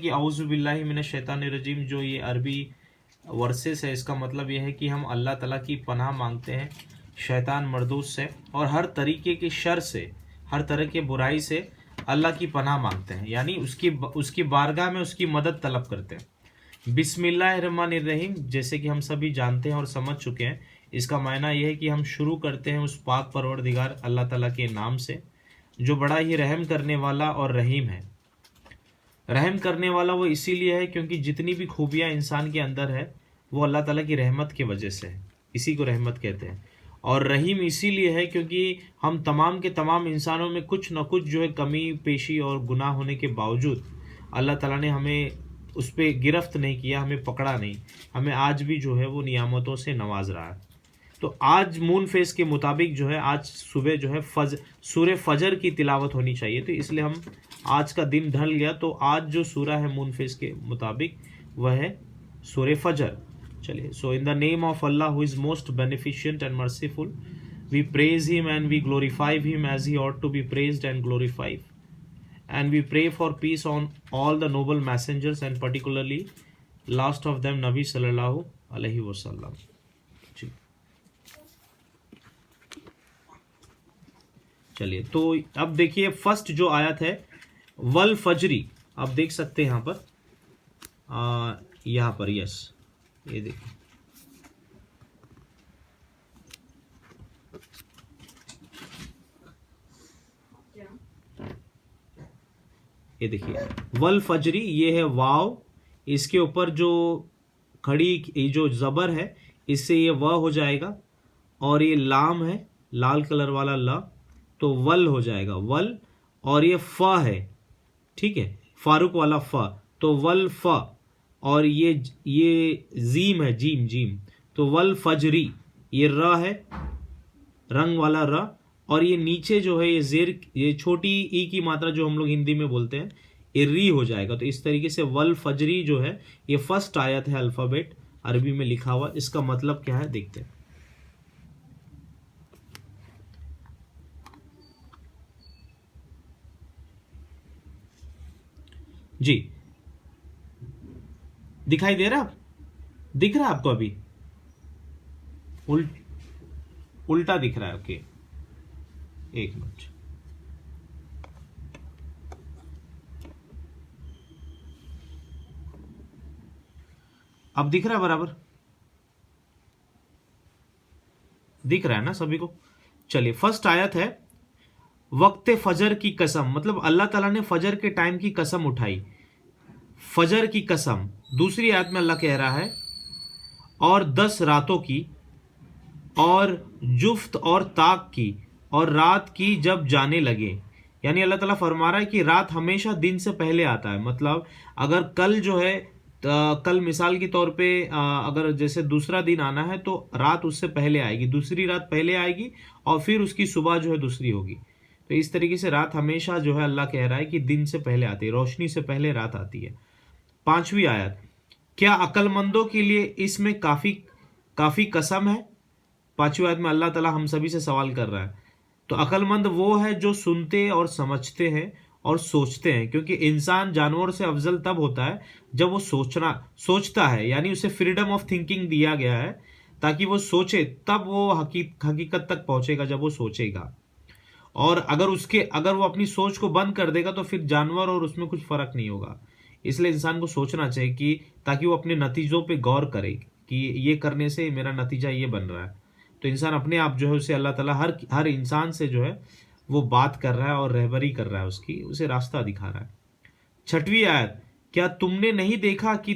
कि औज़ु बिल्लाहि मिनश शैतानिर रजीम, जो ये अरबी वर्सेस है, इसका मतलब यह है कि हम अल्लाह ताला की पनाह मांगते हैं शैतान मर्दूस से और हर तरीके की शर से, हर तरह के बुराई से अल्लाह की पनाह मांगते हैं, यानी उसकी बारगाह में उसकी मदद तलब करते हैं। बिस्मिल्लाहिर्रहमानिर्रहीम, जैसे कि हम सभी जानते हैं और समझ चुके हैं, इसका मायना यह है कि हम शुरू करते हैं उस पाक परवरदिगार अल्लाह ताला के नाम से, जो बड़ा ही रहम करने वाला और रहीम है। रहम करने वाला वो इसीलिए है क्योंकि जितनी भी खूबियाँ इंसान के अंदर है वो अल्लाह ताला की रहमत की वजह से है, इसी को रहमत कहते हैं। और रहीम इसीलिए है क्योंकि हम तमाम के तमाम इंसानों में कुछ न कुछ जो है कमी पेशी और गुनाह होने के बावजूद अल्लाह ताला ने हमें उस पर गिरफ्त नहीं किया, हमें पकड़ा नहीं, हमें आज भी जो है वो नियामतों से नवाज रहा है। तो आज मून फेस के मुताबिक जो है आज सुबह जो है सूर्य फजर की तिलावत होनी चाहिए, तो इसलिए हम आज का दिन ढल गया तो आज जो सूरा है मून फेस के मुताबिक वह है सूर्य फजर। चलिए, so in the name of Allah who is most beneficent and merciful, we praise him and we glorify him as he ought to be praised and glorified, and we pray for peace on all the noble messengers and particularly last of them Nabi sallallahu alaihi wasallam। चलिए, तो अब देखिए first जो आयत है वल फजरी, आप देख सकते हैं यहाँ पर यस, ये देखिए ये देखिए वल फजरी, ये है वाव, इसके ऊपर जो खड़ी जो जबर है इससे ये व हो जाएगा, और ये लाम है लाल कलर वाला ला, तो वल हो जाएगा वल, और ये फ है, ठीक है, फारूक वाला फ, तो वल फ, और ये जीम है जीम जीम, तो वल फजरी, ये र है रंग वाला र, और ये नीचे जो है ये जेर, ये छोटी ई की मात्रा जो हम लोग हिंदी में बोलते हैं ये री हो जाएगा। तो इस तरीके से वल फजरी जो है ये फर्स्ट आयत है अल्फाबेट अरबी में लिखा हुआ, इसका मतलब क्या है देखते हैं। जी दिखाई दे रहा, दिख रहा है आपको अभी? उल्टा दिख रहा है, ओके, एक मिनट। अब दिख रहा है बराबर? दिख रहा है ना सभी को? चलिए, फर्स्ट आयत है वक्त फजर की कसम, मतलब अल्लाह ताला ने फजर के टाइम की कसम उठाई, फजर की कसम। दूसरी आयत में अल्लाह कह रहा है और 10 रातों की, और जुफ्त और ताक की, और रात की जब जाने लगे, यानी अल्लाह ताला फरमा रहा है कि रात हमेशा दिन से पहले आता है। मतलब अगर कल जो है कल मिसाल के तौर पे अगर जैसे दूसरा दिन आना है तो रात उससे पहले आएगी, दूसरी रात पहले आएगी, और फिर उसकी सुबह जो है दूसरी होगी। तो इस तरीके से रात हमेशा जो है अल्लाह कह रहा है कि दिन से पहले आती है, रोशनी से पहले रात आती है। पांचवी आयत, क्या अक्लमंदों के लिए इसमें काफी कसम है? पांचवी आयत में अल्लाह ताला हम सभी से सवाल कर रहा है। तो अक्लमंद वो है जो सुनते और समझते हैं और सोचते हैं, क्योंकि इंसान जानवरों से अफजल तब होता है जब वो सोचता है, यानी उसे फ्रीडम ऑफ थिंकिंग दिया गया है ताकि वो सोचे, तब वो हकीकत तक पहुंचेगा जब वो सोचेगा। और अगर वो अपनी सोच को बंद कर देगा तो फिर जानवर और उसमें कुछ फर्क नहीं होगा। इसलिए इंसान को सोचना चाहिए कि ताकि वो अपने नतीजों पे गौर करे कि ये करने से मेरा नतीजा ये बन रहा है। तो इंसान अपने आप जो है उसे अल्लाह ताला हर इंसान से जो है वो बात कर रहा है और रहबरी कर रहा है, उसे रास्ता दिखा रहा है। छठवीं आयत, क्या तुमने नहीं देखा कि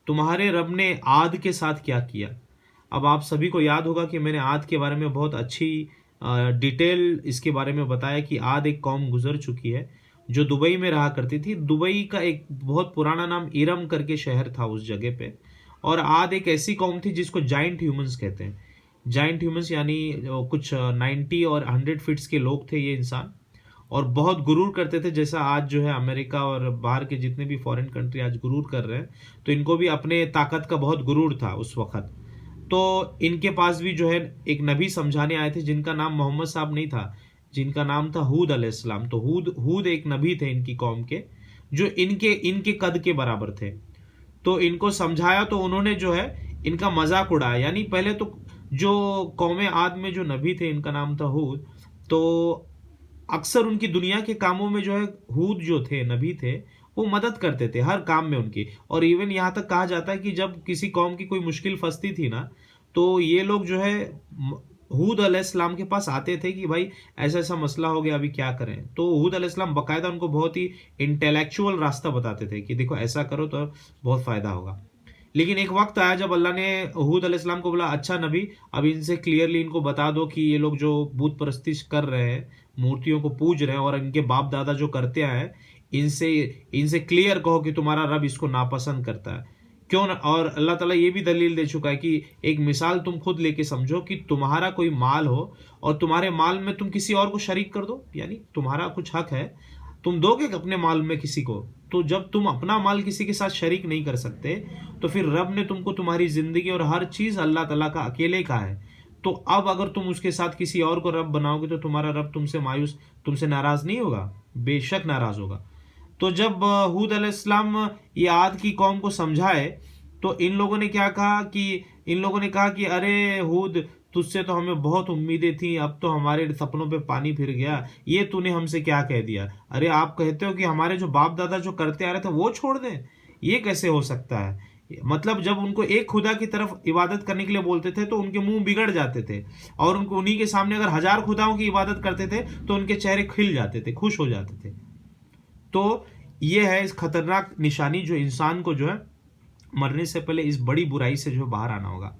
तुम्हारे रब ने आद के साथ क्या किया? अब आप सभी को याद होगा कि मैंने आद के बारे में बहुत अच्छी डिटेल इसके बारे में बताया कि आद एक कौम गुजर चुकी है जो दुबई में रहा करती थी। दुबई का एक बहुत पुराना नाम इरम करके शहर था उस जगह पे, और आद एक ऐसी कौम थी जिसको जाइंट ह्यूमंस कहते हैं। जाइंट ह्यूमंस यानी कुछ 90 और 100 फीट्स के लोग थे ये इंसान, और बहुत गुरूर करते थे, जैसा आज जो है अमेरिका और बाहर के जितने भी फॉरेन कंट्री आज गुरूर कर रहे हैं, तो इनको भी अपने ताकत का बहुत गुरूर था उस वक्त। तो इनके पास भी जो है एक नबी समझाने आए थे जिनका नाम मोहम्मद साहब नहीं था, जिनका नाम था हूद अलैहिस्सलाम। तो हूद एक नबी थे इनकी कौम के। जो इनके इनके कद के बराबर थे। तो इनको समझाया तो उन्होंने जो है इनका मजाक उड़ाया। यानी पहले तो जो कौमे आद में जो नबी थे, इनका नाम था हूद, तो अक्सर उनकी दुनिया के कामों में जो है हूद जो थे, नबी थे, वो मदद करते थे हर काम में उनकी। और इवन यहाँ तक कहा जाता है कि जब किसी कौम की कोई मुश्किल फंसती थी ना, तो ये लोग जो है हूद अलैहिस्सलाम के पास आते थे कि भाई ऐसा ऐसा मसला हो गया, अभी क्या करें। तो हूद अलैहिस्सलाम बकायदा उनको बहुत ही इंटेलेक्चुअल रास्ता बताते थे कि देखो ऐसा करो तो बहुत फायदा होगा। लेकिन एक वक्त आया जब अल्लाह ने हूद अलैहिस्सलाम को बोला, अच्छा नबी, अब इनसे क्लियरली इनको बता दो कि ये लोग जो बूत परस्तिश कर रहे हैं, मूर्तियों को पूज रहे हैं और इनके बाप दादा जो करते आए हैं, इनसे इनसे क्लियर कहो कि तुम्हारा रब इसको नापसंद करता है। क्यों न, और अल्लाह ताला ये भी दलील दे चुका है कि एक मिसाल तुम खुद लेके समझो कि तुम्हारा कोई माल हो और तुम्हारे माल में तुम किसी और को शरीक कर दो, यानी तुम्हारा कुछ हक है, तुम दोगे अपने माल में किसी को, तो जब तुम अपना माल किसी के साथ शरीक नहीं कर सकते, तो फिर रब ने तुमको तुम्हारी जिंदगी और हर चीज अल्लाह ताला का अकेले का है। तो अब अगर तुम उसके साथ किसी और को रब बनाओगे तो तुम्हारा रब तुमसे मायूस, तुमसे नाराज नहीं होगा? बेशक नाराज होगा। तो जब हूद अलैहिस्सलाम ये आद की कौम को समझाए, तो इन लोगों ने क्या कहा कि इन लोगों ने कहा कि अरे हूद, तुझसे तो हमें बहुत उम्मीदें थी, अब तो हमारे सपनों पे पानी फिर गया, ये तूने हमसे क्या कह दिया? अरे आप कहते हो कि हमारे जो बाप दादा जो करते आ रहे थे वो छोड़ दें, ये कैसे हो सकता है? मतलब जब उनको एक खुदा की तरफ इबादत करने के लिए बोलते थे तो उनके मुंह बिगड़ जाते थे, और उनको उन्हीं के सामने अगर 1000 खुदाओं की इबादत करते थे तो उनके चेहरे खिल जाते थे, खुश हो जाते थे। तो ये है इस खतरनाक निशानी जो इंसान को जो है मरने से पहले इस बड़ी बुराई से जो बाहर आना होगा,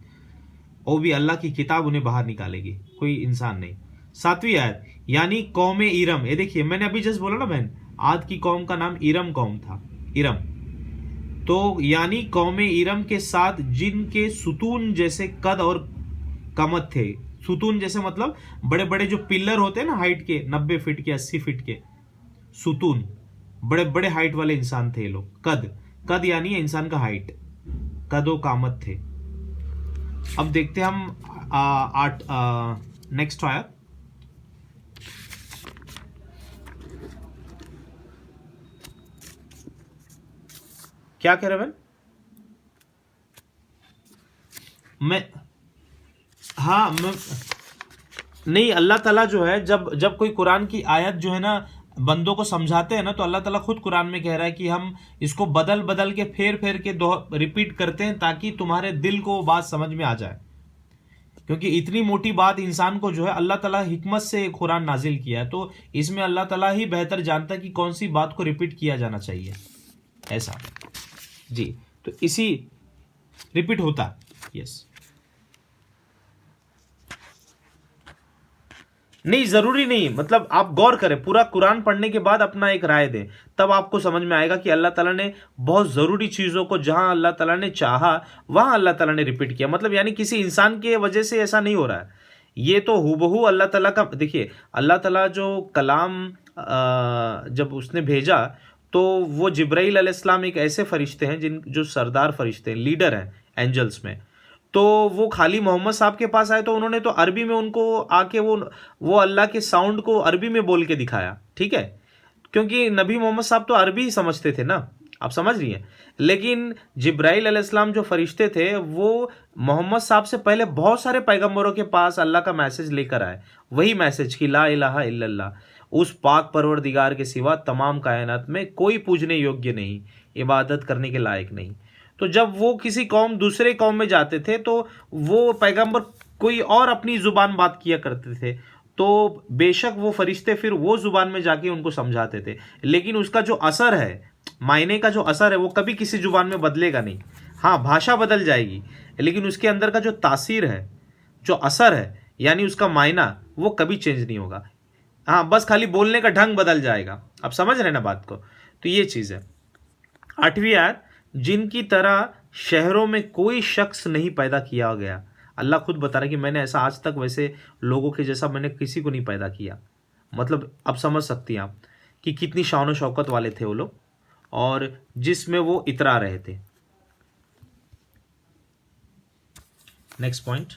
वो भी अल्लाह की किताब उन्हें बाहर निकालेगी, कोई इंसान नहीं। 7वीं आयत, यानी कौमे इरम। ये देखिए मैंने अभी जस्ट बोला ना बहन, आद की कौम का नाम इरम कौम था, इरम। तो यानी कौमे इरम के साथ जिनके सुतून जैसे कद और कमत थे। सुतून जैसे मतलब बड़े बड़े जो पिलर होते हैं ना हाइट के, 90 फीट के, 80 फीट के सुतून, बड़े बड़े हाइट वाले इंसान थे ये लोग। कद, कद यानी इंसान का हाइट, कदो कामत थे। अब देखते हैं हम नेक्स्ट आयत। क्या कह रहे बहन? मैं हाँ मैं नहीं, अल्लाह ताला जो है जब जब कोई कुरान की आयत जो है ना बंदों को समझाते हैं ना, तो अल्लाह ताला खुद कुरान में कह रहा है कि हम इसको बदल बदल के फेर फेर के रिपीट करते हैं ताकि तुम्हारे दिल को वो बात समझ में आ जाए। क्योंकि इतनी मोटी बात इंसान को जो है अल्लाह ताला हिकमत से कुरान नाजिल किया है, तो इसमें अल्लाह ताला ही बेहतर जानता है कि कौन सी बात को रिपीट किया जाना चाहिए। ऐसा जी, तो इसी रिपीट होता। यस, नहीं जरूरी नहीं, मतलब आप गौर करें, पूरा कुरान पढ़ने के बाद अपना एक राय दें, तब आपको समझ में आएगा कि अल्लाह ताला ने बहुत जरूरी चीजों को जहां अल्लाह ताला ने चाहा वहां अल्लाह ताला ने रिपीट किया। मतलब यानी किसी इंसान की वजह से ऐसा नहीं हो रहा है, ये तो हूबहू अल्लाह ताला का। देखिए अल्लाह ताला जो कलाम जब उसने भेजा, तो वो जिब्राइल अलैहिस्सलाम एक ऐसे फरिश्ते हैं जिन जो सरदार फरिश्ते हैं, लीडर हैं एंजल्स में। तो वो खाली मोहम्मद साहब के पास आए तो उन्होंने तो अरबी में उनको आके वो अल्लाह के साउंड को अरबी में बोल के दिखाया, ठीक है, क्योंकि नबी मोहम्मद साहब तो अरबी ही समझते थे ना, आप समझ रही हैं। लेकिन जिब्राइल अलैहिस्सलाम जो फरिश्ते थे वो मोहम्मद साहब से पहले बहुत सारे पैगंबरों के पास अल्लाह का मैसेज लेकर आए, वही मैसेज कि ला इलाहा इल्लल्लाह, उस पाक परवरदिगार के सिवा तमाम कायनात में कोई पूजने योग्य नहीं, इबादत करने के लायक नहीं। तो जब वो किसी कौम दूसरे कौम में जाते थे तो वो पैगंबर कोई और अपनी जुबान बात किया करते थे, तो बेशक वो फरिश्ते फिर वो जुबान में जाके उनको समझाते थे, लेकिन उसका जो असर है, मायने का जो असर है, वो कभी किसी जुबान में बदलेगा नहीं। हाँ भाषा बदल जाएगी, लेकिन उसके अंदर का जो तासीर है, जो असर है, यानी उसका मायना, वो कभी चेंज नहीं होगा। हाँ बस खाली बोलने का ढंग बदल जाएगा। आप समझ रहे ना बात को? तो ये चीज है। 8वीं आयत, जिनकी तरह शहरों में कोई शख्स नहीं पैदा किया गया। अल्लाह खुद बता रहा है कि मैंने ऐसा आज तक वैसे लोगों के जैसा मैंने किसी को नहीं पैदा किया। मतलब अब समझ सकती हैं आप कि कितनी शान और शौकत वाले थे वो लोग, और जिसमें वो इतरा रहे थे। नेक्स्ट पॉइंट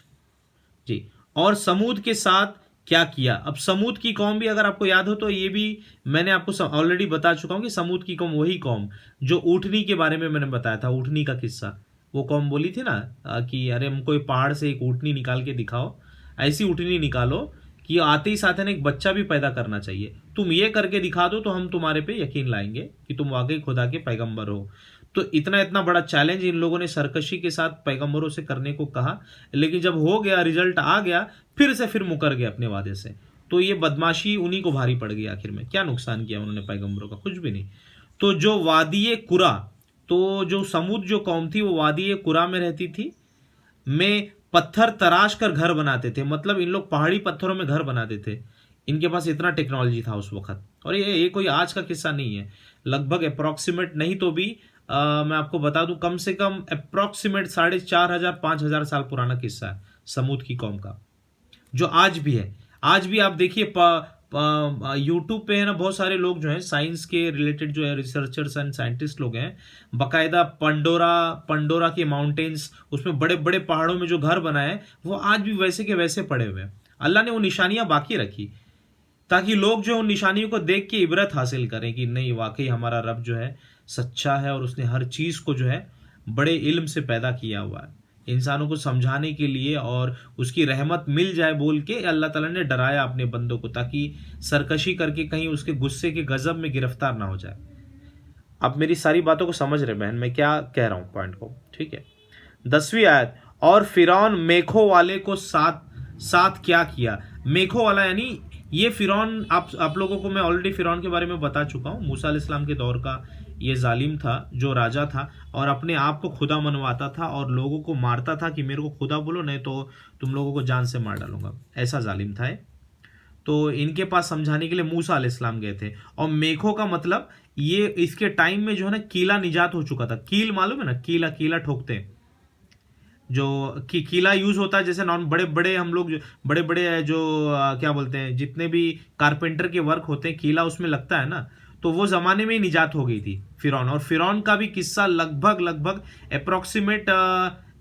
जी, और समूद के साथ क्या किया। अब समूद की कौम भी अगर आपको याद हो तो ये भी मैंने आपको ऑलरेडी बता चुका हूं कि समूद की कौम वही कौम जो ऊँटनी के बारे में मैंने बताया था, ऊँटनी का किस्सा। वो कौम बोली थी ना कि अरे हमको एक पहाड़ से एक ऊँटनी निकाल के दिखाओ, ऐसी ऊँटनी निकालो कि आते ही साथ एक बच्चा भी पैदा करना चाहिए, तुम ये करके दिखा दो तो हम तुम्हारे पे यकीन लाएंगे कि तुम वाकई खुदा के पैगंबर हो। तो इतना इतना बड़ा चैलेंज इन लोगों ने सरकशी के साथ पैगंबरों से करने को कहा, लेकिन जब हो गया, रिजल्ट आ गया, फिर मुकर गए अपने वादे से। तो ये बदमाशी उन्हीं को भारी पड़ गई। आखिर में क्या नुकसान किया उन्होंने पैगंबरों का? कुछ भी नहीं। तो जो वादी कुरा, तो जो समूद जो कौम थी वो वादी कुरा में रहती थी, में पत्थर तराश कर घर बनाते थे। मतलब इन लोग पहाड़ी पत्थरों में घर बनाते थे। इनके पास इतना टेक्नोलॉजी था उस वक्त। और ये कोई आज का किस्सा नहीं है, लगभग अप्रोक्सीमेट नहीं तो भी मैं आपको बता दूं कम से कम अप्रोक्सीमेट 4,500 5,000 साल पुराना किस्सा है समूद की कौम का, जो आज भी है। आज भी आप देखिए यूट्यूब पे है ना, बहुत सारे लोग जो हैं साइंस के रिलेटेड जो है रिसर्चर्स एंड साइंटिस्ट लोग हैं, बाकायदा पंडोरा के माउंटेन्स, उसमें बड़े बड़े पहाड़ों में जो घर बनाए वो आज भी वैसे के वैसे पड़े हुए हैं। अल्लाह ने वो निशानियां बाकी रखी ताकि लोग जो उन निशानियों को देख के इबरत हासिल करें कि नहीं, वाकई हमारा रब जो है सच्चा है और उसने हर चीज को जो है बड़े इल्म से पैदा किया हुआ है। इंसानों को समझाने के लिए और उसकी रहमत मिल जाए बोल के अल्लाह ताला ने डराया अपने बंदों को, ताकि सरकशी करके कहीं उसके गुस्से के गजब में गिरफ्तार ना हो जाए। आप मेरी सारी बातों को समझ रहे बहन, मैं क्या कह रहा हूं पॉइंट को, ठीक है। 10वीं आयत, और फिरौन मेखों वाले को साथ साथ क्या किया। मेखों वाला यानी ये फिरौन, आप लोगों को मैं ऑलरेडी फिरौन के बारे में बता चुका हूं। मूसा अलैहिस्सलाम के दौर का ये जालिम था, जो राजा था और अपने आप को खुदा मनवाता था और लोगों को मारता था कि मेरे को खुदा बोलो नहीं तो तुम लोगों को जान से मार डालूंगा। ऐसा जालिम था ये। तो इनके पास समझाने के लिए मूसा अलैहिस्सलाम गए थे। और मेखों का मतलब ये इसके टाइम में जो है ना कीला निजात हो चुका था। कील मालूम है ना, कीला कीला ठोकते हैं, जो कीला यूज होता है जैसे नॉन बड़े बड़े हम लोग बड़े बड़े जो क्या बोलते हैं, जितने भी कारपेंटर के वर्क होते हैं कीला उसमें लगता है ना, तो वो जमाने में ही निजात हो गई थी फिरौन। और फिरौन का भी किस्सा लगभग लगभग अप्रोक्सीमेट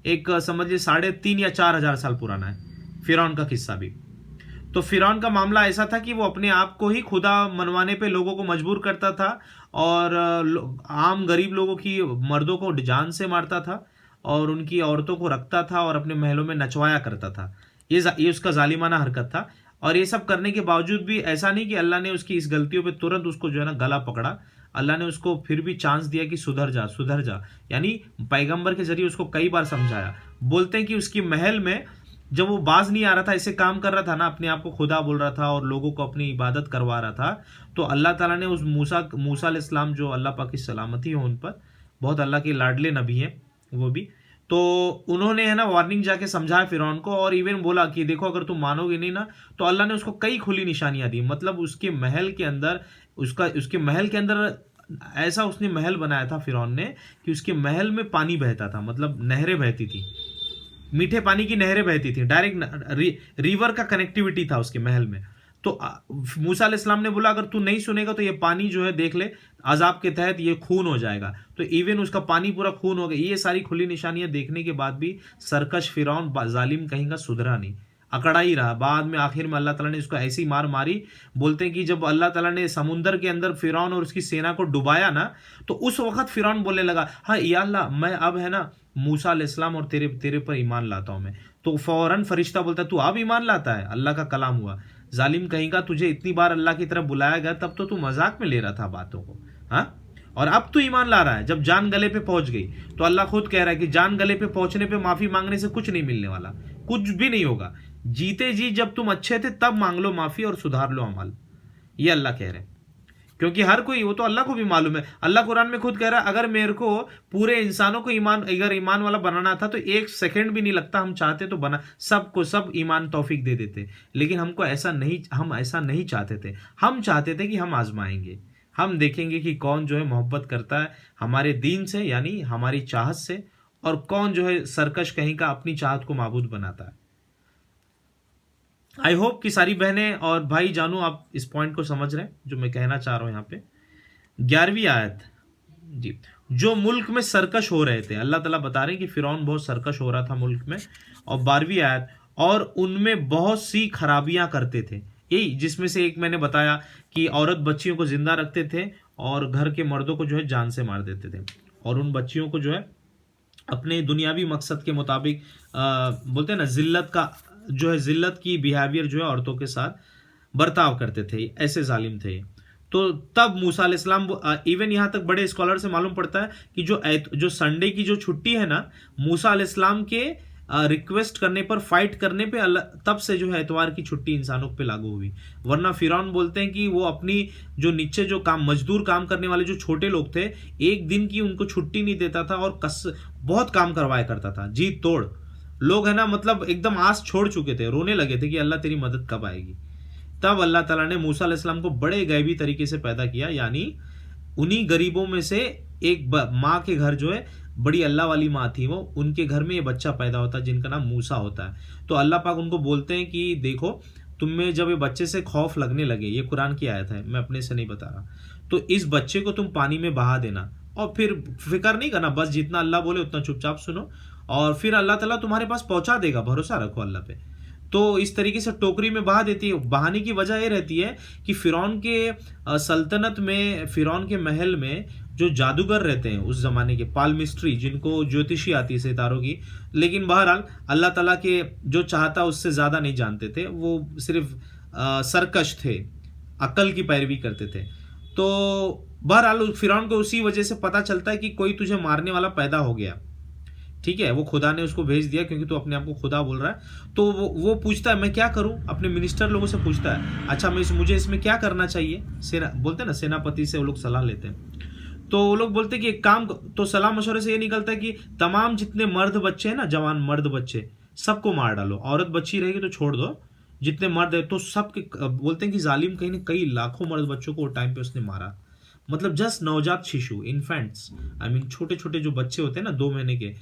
एक समझिए 3,500 या 4,000 साल पुराना है फिरौन का किस्सा भी। तो फिरौन का मामला ऐसा था कि वो अपने आप को ही खुदा मनवाने पे लोगों को मजबूर करता था और आम गरीब लोगों की मर्दों को जान से मारता था और उनकी औरतों को रखता था और अपने महलों में नचवाया करता था। ये उसका जालिमाना हरकत था। और ये सब करने के बावजूद भी ऐसा नहीं कि अल्लाह ने उसकी इस गलतियों पे तुरंत उसको जो है ना गला पकड़ा। अल्लाह ने उसको फिर भी चांस दिया कि सुधर जा सुधर जा, यानी पैगंबर के जरिए उसको कई बार समझाया। बोलते हैं कि उसकी महल में जब वो बाज नहीं आ रहा था, ऐसे काम कर रहा था ना, अपने आप को खुदा बोल रहा था और लोगों को अपनी इबादत करवा रहा था, तो अल्लाह ताला ने उस मूसा अलैहिस्सलाम, जो अल्लाह पाक की सलामती हो उन पर, बहुत अल्लाह के लाडले नबी हैं वो भी, तो उन्होंने है ना वार्निंग जाके समझाया फिरौन को और इवन बोला कि देखो अगर तुम मानोगे नहीं ना, तो अल्लाह ने उसको कई खुली निशानियां दी। मतलब उसके महल के अंदर उसके महल के अंदर ऐसा उसने महल बनाया था फिरौन ने कि उसके महल में पानी बहता था, मतलब नहरें बहती थी, मीठे पानी की नहरें बहती थी, डायरेक्ट रिवर का कनेक्टिविटी था उसके महल में। तो मूसा अलैहिस्सलाम ने बोला अगर तू नहीं सुनेगा तो ये पानी जो है देख ले, अजाब के तहत ये खून हो जाएगा। तो इवन उसका पानी पूरा खून हो गया। ये सारी खुली निशानियां देखने के बाद भी सरकश फिरौन जालिम कहीं का सुधरा नहीं, अकड़ा ही रहा। बाद में आखिर में अल्लाह ताला ने उसको ऐसी मार मारी, बोलते हैं कि जब अल्लाह ताला ने समुंदर के अंदर फिरौन और उसकी सेना को डुबाया ना, तो उस वक्त फिरौन बोलने लगा, हाँ या अल्लाह, मैं अब है ना मूसा अलैहिस्सलाम और तेरे पर ईमान लाता हूं मैं। तो फौरन फरिश्ता बोलता है तू अब ईमान लाता है, अल्लाह का कलाम हुआ। जालिम कहीं का, तुझे इतनी बार अल्लाह की तरफ बुलाया गया तब तो तू मजाक में ले रहा था बातों को, हाँ, और अब तू ईमान ला रहा है जब जान गले पे पहुंच गई। तो अल्लाह खुद कह रहा है कि जान गले पे पहुंचने पे माफी मांगने से कुछ नहीं मिलने वाला, कुछ भी नहीं होगा। जीते जी जब तुम अच्छे थे तब मांग लो माफी और सुधार लो अमल, ये अल्लाह कह रहे हैं। क्योंकि हर कोई, वो तो अल्लाह को भी मालूम है। अल्लाह कुरान में खुद कह रहा है अगर मेरे को पूरे इंसानों को अगर ईमान वाला बनाना था तो 1 सेकंड भी नहीं लगता, हम चाहते तो बना सबको सब ईमान तौफीक दे देते। लेकिन हम ऐसा नहीं चाहते थे। हम चाहते थे कि हम आजमाएंगे, हम देखेंगे कि कौन जो है मोहब्बत करता है हमारे दीन से, यानी हमारी चाहत से, और कौन जो है सरकश कहीं का अपनी चाहत को माबूद बनाता है। आई होप कि सारी बहनें और भाई जानू आप इस पॉइंट को समझ रहे हैं जो मैं कहना चाह रहा हूं यहाँ पे। 11वीं आयत जी, जो मुल्क में सरकश हो रहे थे, अल्लाह ताला बता रहे हैं कि फिरौन बहुत सरकश हो रहा था मुल्क में। और 12वीं आयत, और उनमें बहुत सी खराबियां करते थे। यही जिसमें से एक मैंने बताया कि औरत बच्चियों को जिंदा रखते थे और घर के मर्दों को जो है जान से मार देते थे, और उन बच्चियों को जो है अपने दुनियावी मकसद के मुताबिक बोलते हैं ना जिल्लत का जो है, जिल्लत की बिहेवियर जो है औरतों के साथ बर्ताव करते थे, ऐसे जालिम थे। तो तब मूसा अलैहिस्सलाम, इवन यहाँ तक बड़े स्कॉलर से मालूम पड़ता है कि जो संडे की जो छुट्टी है ना, मूसा अलैहिस्सलाम के रिक्वेस्ट करने पर, फाइट करने पे तब से जो है एतवार की छुट्टी इंसानों पे लागू हुई। वरना फिरौन बोलते हैं कि वो अपनी जो नीचे जो काम मजदूर काम करने वाले जो छोटे लोग थे, एक दिन की उनको छुट्टी नहीं देता था और बहुत काम करवाया करता था, जी तोड़ लोग है ना, मतलब एकदम आस छोड़ चुके थे, रोने लगे थे कि अल्लाह तेरी मदद कब आएगी। तब अल्लाह ताला ने मूसा अलैहिस्सलाम को बड़े गैबी तरीके से पैदा किया, यानी उन्हीं गरीबों में से एक माँ के घर जो है, बड़ी अल्लाह वाली माँ थी वो, उनके घर में ये बच्चा पैदा होता है जिनका नाम मूसा होता है। तो अल्लाह पाक उनको बोलते हैं कि देखो, तुम्हें जब ये बच्चे से खौफ लगने लगे, ये कुरान की आयत है, मैं अपने से नहीं बता रहा, तो इस बच्चे को तुम पानी में बहा देना और फिर फिक्र नहीं करना, बस जितना अल्लाह बोले उतना चुपचाप सुनो और फिर अल्लाह ताला तुम्हारे पास पहुंचा देगा, भरोसा रखो अल्लाह पे। तो इस तरीके से टोकरी में बहा देती है। बहाने की वजह यह रहती है कि फिरौन के सल्तनत में, फिरौन के महल में जो जादूगर रहते हैं उस जमाने के, पालमिस्ट्री, जिनको ज्योतिषी आती है सितारों की, लेकिन बहरहाल अल्लाह ताला के जो चाहता उससे ज्यादा नहीं जानते थे, वो सिर्फ सरकश थे, अकल की पैरवी करते थे। तो बहरहाल फिरौन को उसी वजह से पता चलता है कि कोई तुझे मारने वाला पैदा हो गया, ठीक है, वो खुदा ने उसको भेज दिया क्योंकि तो अपने आप को खुदा बोल रहा है। तो वो पूछता है मैं क्या करूं, अपने मिनिस्टर लोगों से पूछता है, अच्छा मुझे इसमें क्या करना चाहिए, सेना बोलते हैं ना, सेनापति से वो लोग सलाह लेते हैं। तो वो लोग बोलते हैं कि एक काम, तो सलाह मशवरे से ये निकलता है कि तमाम जितने मर्द बच्चे हैं ना, जवान मर्द बच्चे, सबको मार डालो, औरत बच्ची रहेगी तो छोड़ दो, जितने मर्द है तो सबके। बोलते हैं कि जालिम कहीं ना कई लाखों मर्द बच्चों को टाइम पे उसने मारा, मतलब जस्ट नवजात शिशु, इन्फेंट्स, आई मीन छोटे छोटे जो बच्चे होते हैं ना 2 महीने के,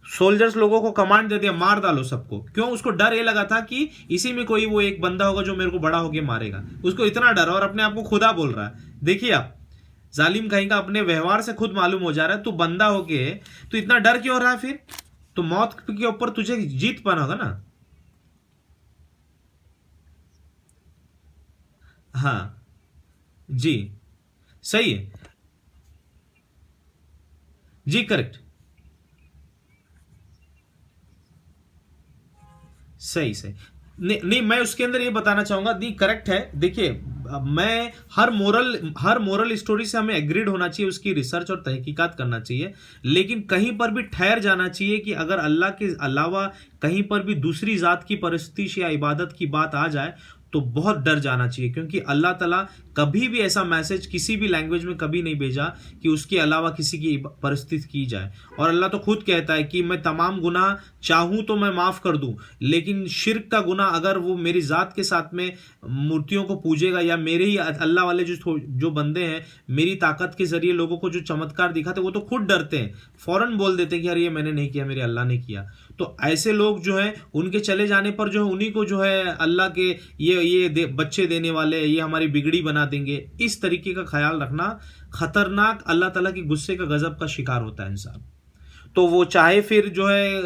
सोल्जर्स लोगों को कमांड दे दिया मार डालो सबको। क्यों? उसको डर ये लगा था कि इसी में कोई वो एक बंदा होगा जो मेरे को बड़ा होके मारेगा, उसको इतना डर, और अपने आप को खुदा बोल रहा है। देखिए आप, जालिम कहीं का अपने व्यवहार से खुद मालूम हो जा रहा है तू बंदा होके तो इतना डर क्यों रहा है, फिर तो मौत के ऊपर तुझे जीत पाना होगा ना। हाँ जी, सही है, जी करेक्ट, सही सही। नहीं नहीं, मैं उसके अंदर ये बताना चाहूंगा, नहीं करेक्ट है। देखिए मैं हर मोरल स्टोरी से हमें एग्रीड होना चाहिए, उसकी रिसर्च और तहकीकात करना चाहिए, लेकिन कहीं पर भी ठहर जाना चाहिए कि अगर अल्लाह के अलावा कहीं पर भी दूसरी जात की परिस्थिति या इबादत की बात आ जाए तो बहुत डर जाना चाहिए, क्योंकि अल्लाह ताला कभी भी ऐसा मैसेज किसी भी लैंग्वेज में कभी नहीं भेजा कि उसके अलावा किसी की परिस्थिति की जाए। और अल्लाह तो खुद कहता है कि मैं तमाम गुनाह चाहूं तो मैं माफ कर दूं, लेकिन शिर्क का गुनाह अगर वो मेरी जात के साथ में मूर्तियों को पूजेगा, या मेरे ही अल्लाह वाले जो बंदे हैं मेरी ताकत के जरिए लोगों को जो चमत्कार दिखाते, वो तो खुद डरते हैं, फौरन बोल देते हैं कि यार ये मैंने नहीं किया, मेरे अल्लाह ने किया। तो ऐसे लोग जो है उनके चले जाने पर जो है उन्हीं को जो है अल्लाह के ये बच्चे देने वाले, ये हमारी बिगड़ी बना देंगे, इस तरीके का ख्याल रखना खतरनाक, अल्लाह ताला के गुस्से का, गजब का शिकार होता है इंसान। तो वो चाहे फिर जो है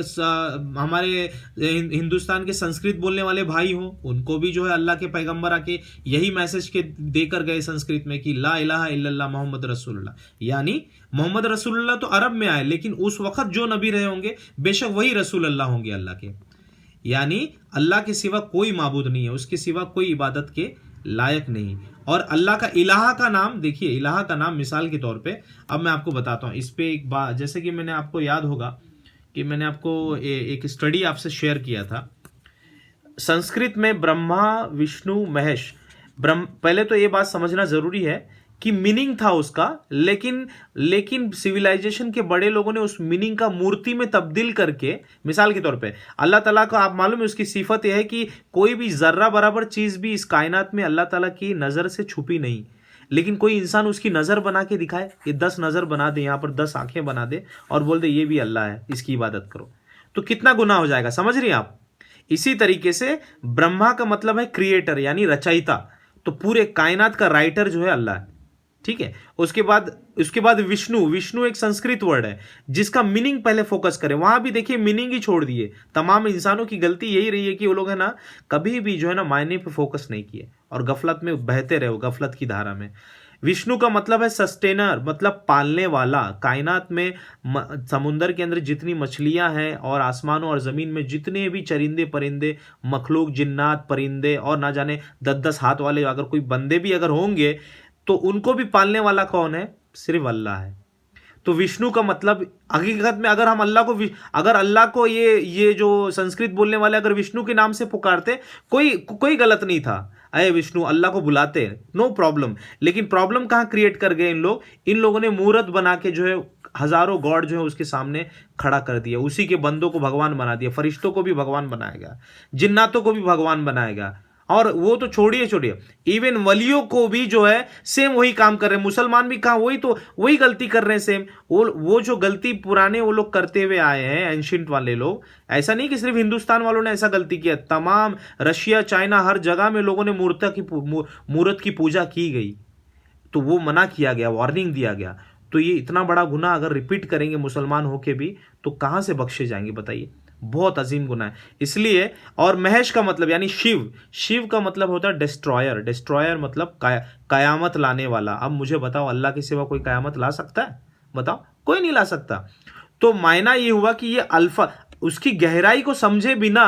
हमारे हिंदुस्तान के संस्कृत बोलने वाले भाई हों, उनको भी जो है अल्लाह के पैगंबर आके यही मैसेज के देकर गए संस्कृत में कि ला इलाहा इल्लल्लाह मोहम्मद रसूलुल्लाह, यानी मोहम्मद रसूलुल्लाह तो अरब में आए, लेकिन उस वक्त जो नबी रहे होंगे बेशक वही रसूल अल्लाह होंगे अल्लाह के, यानी अल्लाह के सिवा कोई माबूद नहीं है, उसके सिवा कोई इबादत के लायक नहीं। और अल्लाह का इलाहा का नाम, देखिए इलाहा का नाम मिसाल के तौर पे, अब मैं आपको बताता हूं इस पे एक बात, जैसे कि मैंने आपको याद होगा कि मैंने आपको एक स्टडी आपसे शेयर किया था। संस्कृत में ब्रह्मा विष्णु महेश, पहले तो ये बात समझना जरूरी है कि मीनिंग था उसका, लेकिन सिविलाइजेशन के बड़े लोगों ने उस मीनिंग का मूर्ति में तब्दील करके, मिसाल के तौर पे अल्लाह ताला को आप मालूम है उसकी सिफत यह है कि कोई भी जर्रा बराबर चीज भी इस कायनात में अल्लाह ताला की नजर से छुपी नहीं, लेकिन कोई इंसान उसकी नजर बना के दिखाए, ये 10 नजर बना दे, यहाँ पर 10 आंखें बना दे और बोल दे ये भी अल्लाह है, इसकी इबादत करो, तो कितना गुनाह हो जाएगा, समझ रही हैं आप। इसी तरीके से ब्रह्मा का मतलब है क्रिएटर यानी रचयिता, तो पूरे कायनात का राइटर जो है अल्लाह है, ठीक है। उसके बाद विष्णु, विष्णु एक संस्कृत वर्ड है जिसका मीनिंग पहले फोकस करें। वहां भी देखिए मीनिंग ही छोड़ दिए। तमाम इंसानों की गलती यही रही है कि वो लोग है ना कभी भी जो है ना मायने पे फोकस नहीं किए और गफलत में बहते रहे, गफलत की धारा में। विष्णु का मतलब है सस्टेनर, मतलब पालने वाला। कायनात में समुंदर के अंदर जितनी मछलियां हैं और आसमानों और जमीन में जितने भी चरिंदे परिंदे, मखलूक, जिन्नात, परिंदे और ना जाने 10-10 हाथ वाले अगर कोई बंदे भी अगर होंगे तो उनको भी पालने वाला कौन है? सिर्फ अल्लाह है। तो विष्णु का मतलब हकीकत में अगर हम अगर अल्लाह को ये जो संस्कृत बोलने वाले अगर विष्णु के नाम से पुकारते, कोई कोई गलत नहीं था। अरे विष्णु, अल्लाह को बुलाते, नो प्रॉब्लम। लेकिन प्रॉब्लम कहां क्रिएट कर गए इन लोगों ने मूर्त बना के जो है हजारों गॉड जो है उसके सामने खड़ा कर दिया, उसी के बंदों को भगवान बना दिया। फरिश्तों को भी भगवान बनाएगा, जिन्नातों को भी भगवान बनाएगा, और वो तो छोड़िए इवन वलियों को भी जो है सेम वही काम कर रहे हैं। मुसलमान भी कहा वही गलती कर रहे हैं सेम। वो जो गलती पुराने वो लोग करते हुए आए हैं, एंशियंट वाले लोग। ऐसा नहीं कि सिर्फ हिंदुस्तान वालों ने ऐसा गलती किया, तमाम रशिया, चाइना, हर जगह में लोगों ने मूर्त की पूजा की गई, तो वो मना किया गया, वार्निंग दिया गया। तो ये इतना बड़ा गुनाह अगर रिपीट करेंगे मुसलमान होके भी तो कहां से बख्शे जाएंगे बताइए? बहुत अजीम गुनाह है। इसलिए, और महेश का मतलब यानी शिव का मतलब होता है डिस्ट्रॉयर मतलब कयामत लाने वाला। अब मुझे बताओ, अल्लाह के सिवा कोई कयामत ला सकता है? बताओ, कोई नहीं ला सकता। तो मायना ये हुआ कि ये अल्फा, उसकी गहराई को समझे बिना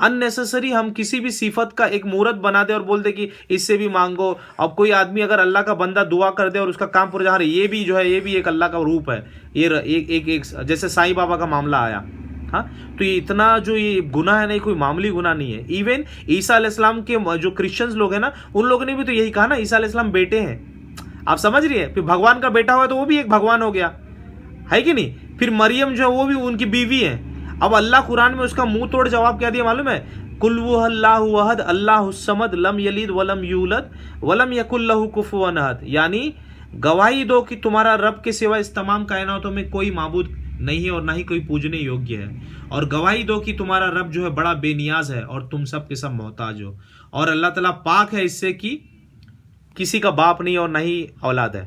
अननेसेसरी हम किसी भी सिफत का एक मूर्त बना दे और बोल दे कि इससे भी मांगो। अब कोई आदमी अगर अल्लाह का बंदा दुआ कर दे और उसका काम पूरा जा रहा है, ये भी जो है ये भी एक अल्लाह का रूप है। ये एक जैसे साईं बाबा का मामला आया, हाँ, तो ये इतना जो ये गुनाह है ना, कोई मामूली गुनाह नहीं है। इवन ईसा अलैहिस्सलाम के जो क्रिश्चियंस लोग हैं ना, उन लोगों ने भी तो यही कहा ना, ईसा अलैहिस्सलाम बेटे हैं। आप समझ रही है? फिर भगवान का बेटा हुआ तो वो भी एक भगवान हो गया, है कि नहीं? फिर मरियम जो है वो भी उनकी बीवी है। अब अल्लाह कुरान में उसका मुंह तोड़ जवाब क्या दिया मालूम है? कुल हुवल्लाहु अहद अल्लाहुस समद लम यलिद वलम यूलद वलम यकुल लहू कुफुवन अहद। यानी गवाही दो कि तुम्हारा रब के सिवा इस तमाम कायनातों में कोई माबूद नहीं है और ना ही कोई पूजने योग्य है, और गवाही दो कि तुम्हारा रब जो है बड़ा बेनियाज है और तुम सब के सब मोहताज हो, और अल्लाह ताला पाक है इससे कि किसी का बाप नहीं और ना ही औलाद है।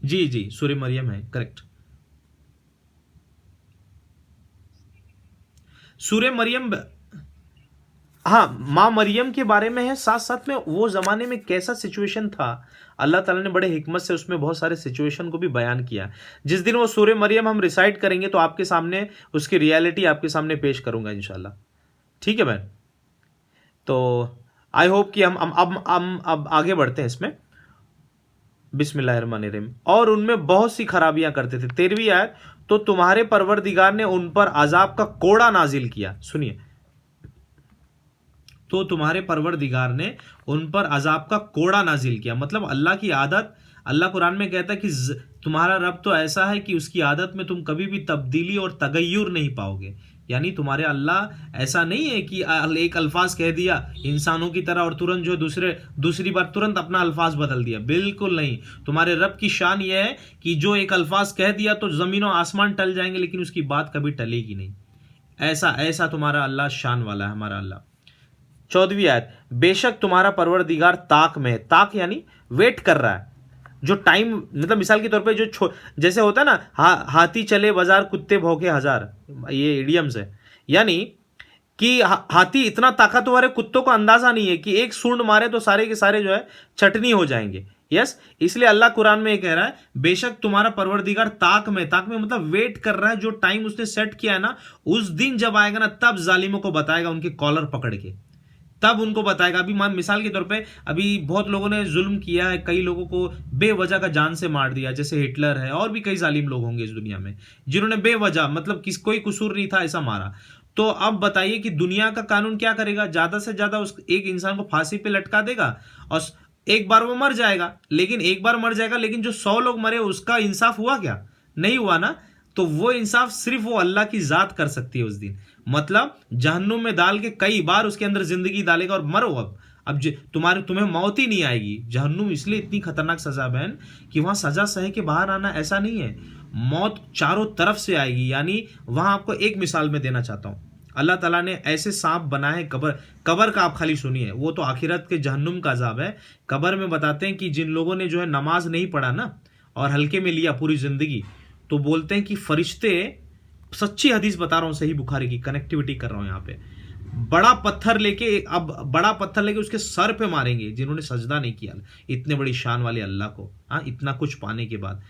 जी सूर्य मरियम है, करेक्ट। सूर्य मरियम, हाँ, माँ मरियम के बारे में है। साथ साथ में वो जमाने में कैसा सिचुएशन था, अल्लाह ताला ने बड़े हिकमत से उसमें बहुत सारे सिचुएशन को भी बयान किया। जिस दिन वो सूर्य मरियम हम रिसाइट करेंगे तो आपके सामने उसकी रियलिटी आपके सामने पेश करूंगा इंशाल्लाह। ठीक है बहन? तो आई होप कि हम अब आगे बढ़ते हैं इसमें। बिस्मिल्लाहिर्रहमानिर्रहीम। और उनमें बहुत सी खराबियां करते थे। 13वीं आयत, तो तुम्हारे परवरदिगार ने उन पर अजाब का कोड़ा नाजिल किया। सुनिए, तो तुम्हारे परवरदिगार ने उन पर अजाब का कोड़ा नाजिल किया। मतलब अल्लाह की आदत, अल्लाह कुरान में कहता है कि तुम्हारा रब तो ऐसा है कि उसकी आदत में तुम कभी भी तब्दीली और तगय्युर नहीं पाओगे। यानी तुम्हारे अल्लाह ऐसा नहीं है कि एक अल्फाज कह दिया इंसानों की तरह और तुरंत जो दूसरी बार तुरंत अपना अल्फाज बदल दिया। बिल्कुल नहीं। तुम्हारे रब की शान यह है कि जो एक अल्फाज कह दिया तो जमीन और आसमान टल जाएंगे, लेकिन उसकी बात कभी टलेगी नहीं। ऐसा तुम्हारा अल्लाह शान वाला है, हमारा अल्लाह। 14वीं आयत, बेशक तुम्हारा परवरदिगार ताक में है। ताक यानी वेट कर रहा है, जो टाइम, मतलब मिसाल के तौर पे जो जैसे होता है ना, हाथी चले बाजार कुत्ते भौंके हजार, ये इडियम्स है। यानी कि हाथी इतना ताकतवर है, कुत्तों को अंदाजा नहीं है कि एक सूंड मारे तो सारे के सारे जो है चटनी हो जाएंगे। यस, इसलिए अल्लाह कुरान में कह रहा है बेशक तुम्हारा परवरदिगार ताक में मतलब वेट कर रहा है। जो टाइम उसने सेट किया है ना, उस दिन जब आएगा ना तब जालिमों को बताएगा, उनके कॉलर पकड़ के तब उनको बताएगा। अभी मिसाल के तौर पे अभी बहुत लोगों ने जुल्म किया है, कई लोगों को बेवजह का जान से मार दिया, जैसे हिटलर है, और भी कई जालिम लोग होंगे इस दुनिया में जिन्होंने बेवजह, मतलब कोई कसूर नहीं था, ऐसा मारा। तो अब बताइए कि दुनिया का कानून क्या करेगा? ज्यादा से ज्यादा उस एक इंसान को फांसी पे लटका देगा और एक बार वो मर जाएगा। लेकिन एक बार मर जाएगा, लेकिन जो 100 लोग मरे उसका इंसाफ हुआ क्या? नहीं हुआ ना। तो वो इंसाफ सिर्फ वो अल्लाह की जात कर सकती है उस दिन। मतलब जहन्नुम में डाल के कई बार उसके अंदर जिंदगी डालेगा और मरो। अब तुम्हें मौत ही नहीं आएगी। जहन्नुम इसलिए इतनी खतरनाक सजा बहन कि वहां सजा सह के बाहर आना ऐसा नहीं है, मौत चारों तरफ से आएगी। यानी वहां आपको एक मिसाल में देना चाहता हूं, अल्लाह ताला ने ऐसे सांप बनाए हैं। कबर का आप खाली सुनिए, वो तो आखिरत के जहन्नुम का अजाब है। कबर में बताते हैं कि जिन लोगों ने जो है नमाज नहीं पढ़ा ना और हल्के में लिया पूरी जिंदगी, तो बोलते हैं कि फरिश्ते, सच्ची हदीस बता रहा हूं, सही बुखारी की, कनेक्टिविटी कर रहा हूं यहाँ पे, बड़ा पत्थर लेके उसके सर पे मारेंगे जिन्होंने सजदा नहीं किया इतने बड़ी शान वाले अल्लाह को। हाँ, इतना कुछ पाने के बाद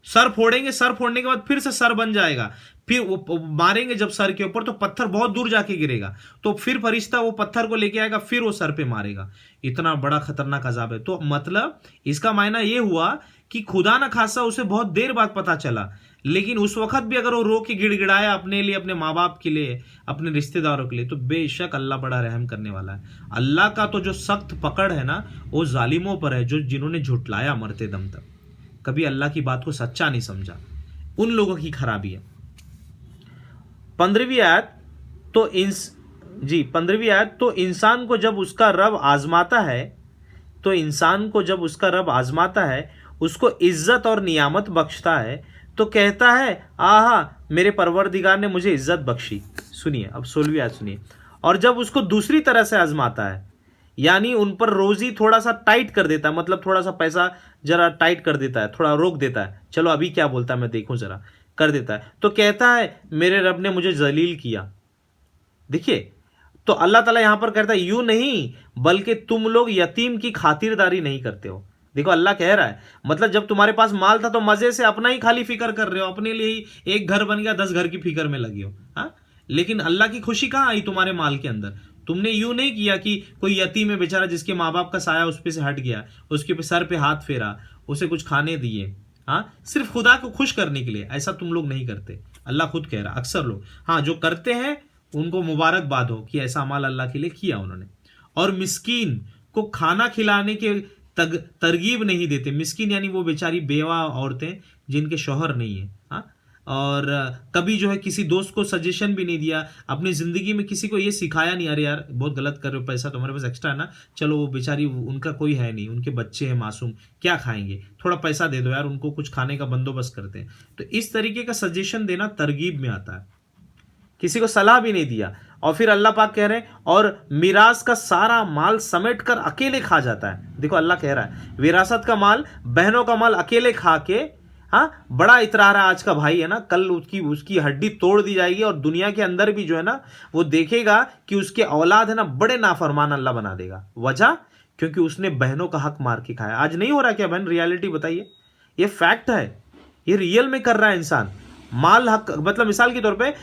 सर फोड़ेंगे, सर फोड़ने के बाद फिर से सर बन जाएगा, फिर वो मारेंगे जब सर के ऊपर तो पत्थर बहुत दूर जाके गिरेगा, तो फिर फरिश्ता वो पत्थर को लेके आएगा, फिर वो सर पे मारेगा। इतना बड़ा खतरनाक अजाब है। तो मतलब इसका मायना ये हुआ कि खुदा ना खासा उसे बहुत देर बाद पता चला, लेकिन उस वक्त भी अगर वो रो के गिड़गिड़ाया अपने लिए, अपने माँ बाप के लिए, अपने रिश्तेदारों के लिए, तो बेशक अल्लाह बड़ा रहम करने वाला है। अल्लाह का तो जो सख्त पकड़ है ना, वो जालिमों पर है जो जिन्होंने झुटलाया मरते दम तक, कभी अल्लाह की बात को सच्चा नहीं समझा, उन लोगों की खराबी है। 15वीं आयत, तो इंसान को जब उसका रब आजमाता है, उसको इज्जत और नियामत बख्शता है, तो कहता है आहा मेरे परवरदिगार ने मुझे इज्जत बख्शी। सुनिए अब 16वीं आयत सुनिए। और जब उसको दूसरी तरह से आजमाता है, यानी उन पर रोजी थोड़ा सा टाइट कर देता है, मतलब थोड़ा सा पैसा जरा टाइट कर देता है, थोड़ा रोक देता है, चलो अभी क्या बोलता है मैं देखूं जरा, कर देता है, तो कहता है मेरे रब ने मुझे जलील किया। देखिए, तो अल्लाह ताला यहां पर कहता है यूं नहीं, बल्कि तुम लोग यतीम की खातिरदारी नहीं करते हो। देखो अल्लाह कह रहा है, मतलब जब तुम्हारे पास माल था तो मजे से अपना ही खाली फिक्र कर रहे हो, अपने लिए ही एक घर बन गया 10 घर की फिक्र में लगे हो। हाँ, लेकिन अल्लाह की खुशी कहां आई तुम्हारे माल के अंदर? तुमने यूं नहीं किया कि कोई यतीम है बेचारा जिसके माँ बाप का साया उस पे से हट गया, उसके सर पे हाथ फेरा, उसे कुछ खाने दिए, हाँ, सिर्फ खुदा को खुश करने के लिए। ऐसा तुम लोग नहीं करते, अल्लाह खुद कह रहा। अक्सर लोग, हाँ, जो करते हैं उनको मुबारकबाद हो कि ऐसा अमाल अल्लाह के लिए किया उन्होंने। और मिस्कीन को खाना खिलाने के तरगीब नहीं देते। मिस्कीन यानी वो बेचारी बेवा औरतें जिनके शौहर नहीं है। हाँ, और कभी जो है किसी दोस्त को सजेशन भी नहीं दिया, अपनी जिंदगी में किसी को ये सिखाया नहीं, अरे यार बहुत गलत कर रहे हो, पैसा तुम्हारे पास एक्स्ट्रा है ना, चलो वो बेचारी, उनका कोई है नहीं, उनके बच्चे हैं मासूम, क्या खाएंगे, थोड़ा पैसा दे दो यार, उनको कुछ खाने का बंदोबस्त करते हैं। तो इस तरीके का सजेशन देना तरगीब में आता है। किसी को सलाह भी नहीं दिया। और फिर अल्लाह पाक कह रहे हैं और मिरास का सारा माल समेट कर अकेले खा जाता है। देखो अल्लाह कह रहा है विरासत का माल, बहनों का माल अकेले खा के, हाँ, बड़ा इतरा रहा आज का भाई है ना, कल उसकी हड्डी तोड़ दी जाएगी और दुनिया के अंदर भी जो है ना वो देखेगा कि उसके औलाद है ना बड़े नाफरमान अल्लाह बना देगा। वजह, क्योंकि उसने बहनों का हक मार के खाया। आज नहीं हो रहा क्या बहन? रियलिटी बताइए, ये फैक्ट है, ये रियल में कर रहा है इंसान। माल हक, मतलब मिसाल के तौर पे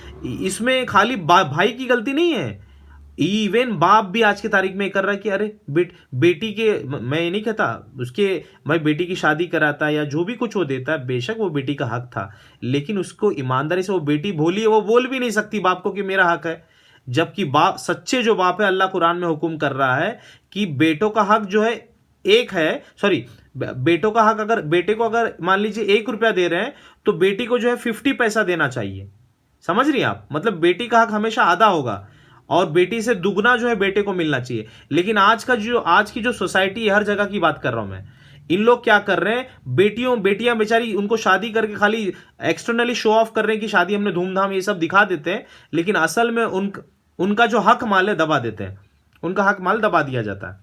इसमें खाली भाई की गलती नहीं है, इवन बाप भी आज की तारीख में कर रहा है कि अरे बेटी के, मैं ये नहीं कहता उसके भाई बेटी की शादी कराता है या जो भी कुछ वो देता है, बेशक वो बेटी का हक था, लेकिन उसको ईमानदारी से, वो बेटी भोली है, वो बोल भी नहीं सकती बाप को कि मेरा हक है। जबकि बाप, सच्चे जो बाप है, अल्लाह कुरान में हुक्म कर रहा है कि बेटों का हक जो है एक है, सॉरी, बेटों का हक, अगर बेटे को अगर मान लीजिए 1 रुपया दे रहे हैं तो बेटी को जो है 50 पैसा देना चाहिए। समझ रही हैं आप? मतलब बेटी का हक हमेशा आधा होगा और बेटी से दुगना जो है बेटे को मिलना चाहिए। लेकिन आज की जो सोसाइटी है, हर जगह की बात कर रहा हूं मैं, इन लोग क्या कर रहे हैं, बेटियां बेचारी उनको शादी करके खाली एक्सटर्नली शो ऑफ कर रहे हैं कि शादी हमने धूमधाम ये सब दिखा देते हैं, लेकिन असल में उनका जो हक माल है दबा देते हैं, उनका हक माल दबा दिया जाता है।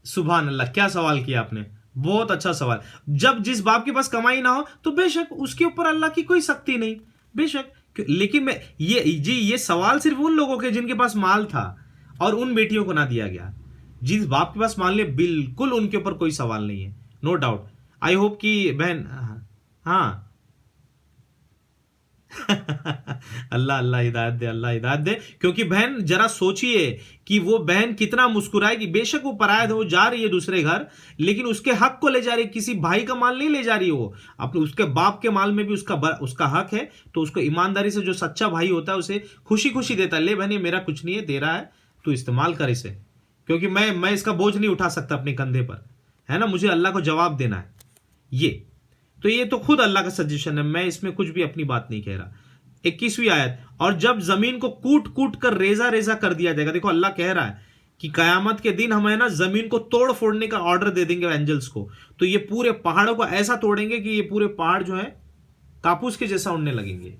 सुभान अल्लाह, क्या सवाल किया आपने, बहुत अच्छा सवाल। जब जिस बाप के पास कमाई ना हो तो बेशक उसके ऊपर अल्लाह की कोई सख्ती नहीं, बेशक। लेकिन मैं ये सवाल सिर्फ उन लोगों के जिनके पास माल था और उन बेटियों को ना दिया गया। जिस बाप के पास माल है बिल्कुल उनके ऊपर कोई सवाल नहीं है, नो डाउट। आई होप कि बहन, हाँ अल्लाह अल्लाह हिदायत दे, अल्लाह हिदायत दे। क्योंकि बहन जरा सोचिए कि वो बहन कितना मुस्कुराएगी। बेशक वो पराया है, वो जा रही है दूसरे घर, लेकिन उसके हक को ले जा रही है, किसी भाई का माल नहीं ले जा रही है, वो अपने उसके बाप के माल में भी उसका हक है। तो उसको ईमानदारी से, जो सच्चा भाई होता है उसे खुशी खुशी देता है, ले बहन ये मेरा कुछ नहीं है, दे रहा है, तू इस्तेमाल कर इसे, क्योंकि मैं इसका बोझ नहीं उठा सकता अपने कंधे पर, है ना, मुझे अल्लाह को जवाब देना है। ये तो खुद अल्लाह का सजेशन है, मैं इसमें कुछ भी अपनी बात नहीं कह रहा। 21वीं आयत, और जब जमीन को कूट कूट कर रेजा रेजा कर दिया जाएगा। देखो अल्लाह कह रहा है कि कयामत के दिन हम है ना जमीन को तोड़ फोड़ने का ऑर्डर दे देंगे एंजल्स को, तो ये पूरे पहाड़ों को ऐसा तोड़ेंगे कि ये पूरे पहाड़ जो है कापूस के जैसा उड़ने लगेंगे।